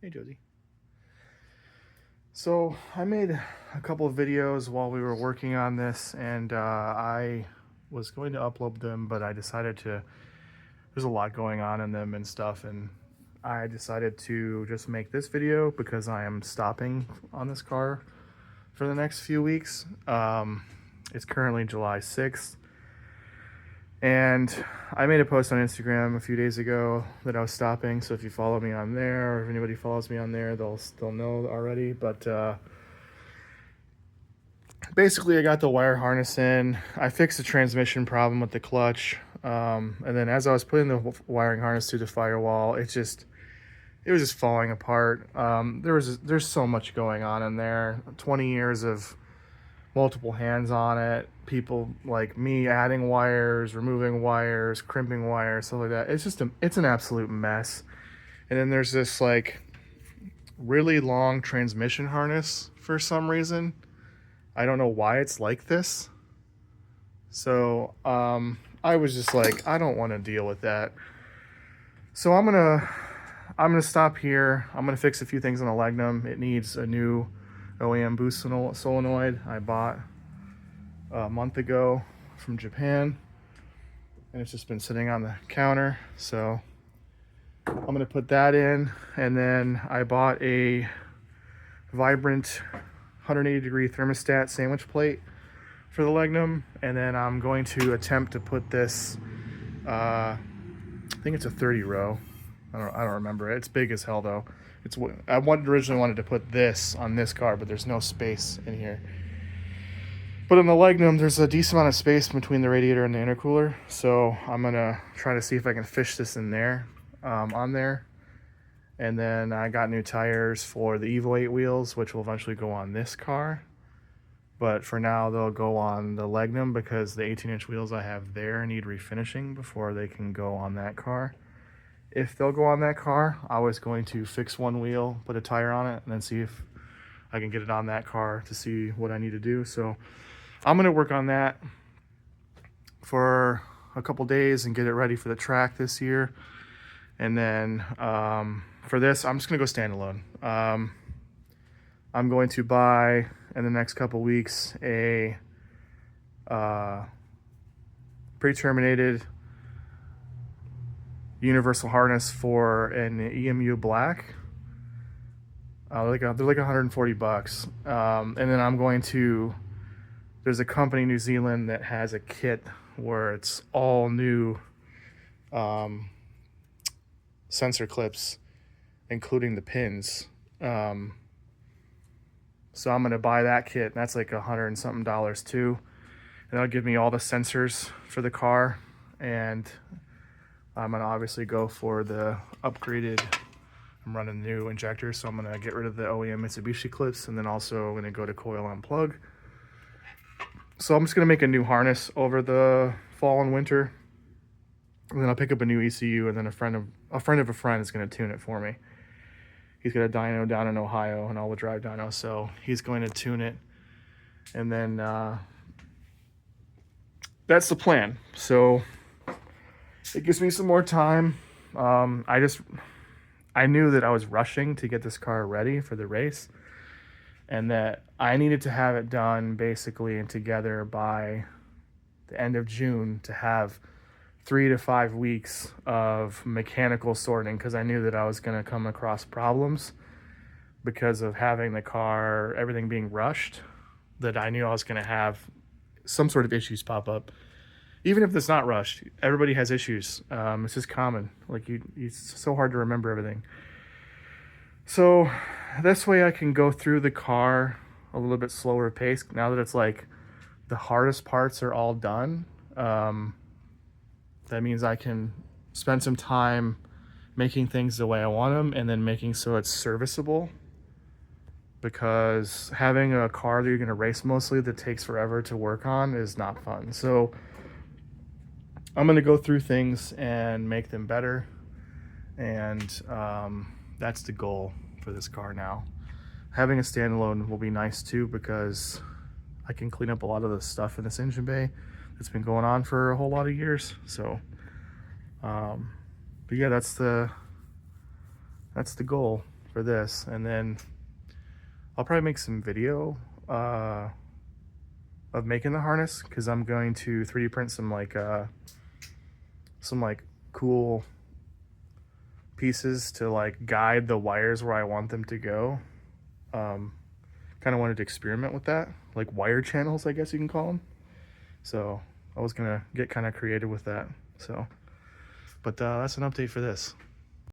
Hey, Josie. So I made a couple of videos while we were working on this, and I was going to upload them, but I decided to. There's a lot going on in them and stuff, and I decided to just make this video because I am stopping on this car for the next few weeks. It's currently July 6th, and I made a post on Instagram a few days ago that I was stopping. So if you follow me on there, or if anybody follows me on there, they'll know already. But basically, I got the wire harness in. I fixed the transmission problem with the clutch, and then as I was putting the wiring harness through the firewall, it was just falling apart. There's so much going on in there. 20 years of multiple hands on it. People like me adding wires, removing wires, crimping wires, stuff like that. It's an absolute mess. And then there's this like really long transmission harness for some reason. I don't know why it's like this. So I was just like, I don't want to deal with that. So I'm gonna stop here. I'm gonna fix a few things on the Legnum. It needs a new OEM boost solenoid I bought a month ago from Japan, and it's just been sitting on the counter. So I'm gonna put that in, and then I bought a Vibrant 180-degree thermostat sandwich plate for the Legnum, and then I'm going to attempt to put this. I think it's a 30 row. I don't remember. It's big as hell though. Originally wanted to put this on this car, but there's no space in here. But in the Legnum, there's a decent amount of space between the radiator and the intercooler, so I'm gonna try to see if I can fish this in there, on there. And then I got new tires for the Evo 8 wheels, which will eventually go on this car. But for now, they'll go on the Legnum because the 18-inch wheels I have there need refinishing before they can go on that car. If they'll go on that car, I was going to fix one wheel, put a tire on it, and then see if I can get it on that car to see what I need to do. So I'm going to work on that for a couple days and get it ready for the track this year. And then for this, I'm just going to go standalone. I'm going to buy in the next couple weeks a pre-terminated universal harness for an EMU Black. They're like $140. And then I'm going to. There's a company in New Zealand that has a kit where it's all new sensor clips, including the pins. So I'm gonna buy that kit, and that's like $100 and something too. And that'll give me all the sensors for the car, and I'm gonna obviously go for the upgraded. I'm running new injectors, so I'm gonna get rid of the OEM Mitsubishi clips, and then also gonna go to coil on plug. So I'm just gonna make a new harness over the fall and winter, and then I'll pick up a new ECU, and then a friend of a friend is gonna tune it for me. He's got a dyno down in Ohio, an all-wheel drive dyno, so he's going to tune it, and then that's the plan. So it gives me some more time. I knew that I was rushing to get this car ready for the race, and that I needed to have it done basically and together by the end of June to have 3 to 5 weeks of mechanical sorting, because I knew that I was going to come across problems because of having the car, everything being rushed, that I knew I was going to have some sort of issues pop up. Even if it's not rushed, everybody has issues. It's just common. Like it's so hard to remember everything. So this way I can go through the car a little bit slower pace now that it's like the hardest parts are all done. That means I can spend some time making things the way I want them, and then making so it's serviceable, because having a car that you're going to race mostly that takes forever to work on is not fun. So I'm going to go through things and make them better, and that's the goal for this car now. Having a standalone will be nice too, because I can clean up a lot of the stuff in this engine bay that's been going on for a whole lot of years. So but yeah, that's the goal for this, and then I'll probably make some video of making the harness, because I'm going to 3D print some cool pieces to like guide the wires where I want them to go. Kind of wanted to experiment with that, like wire channels, I guess you can call them. So I was gonna get kind of creative with that. So, but that's an update for this.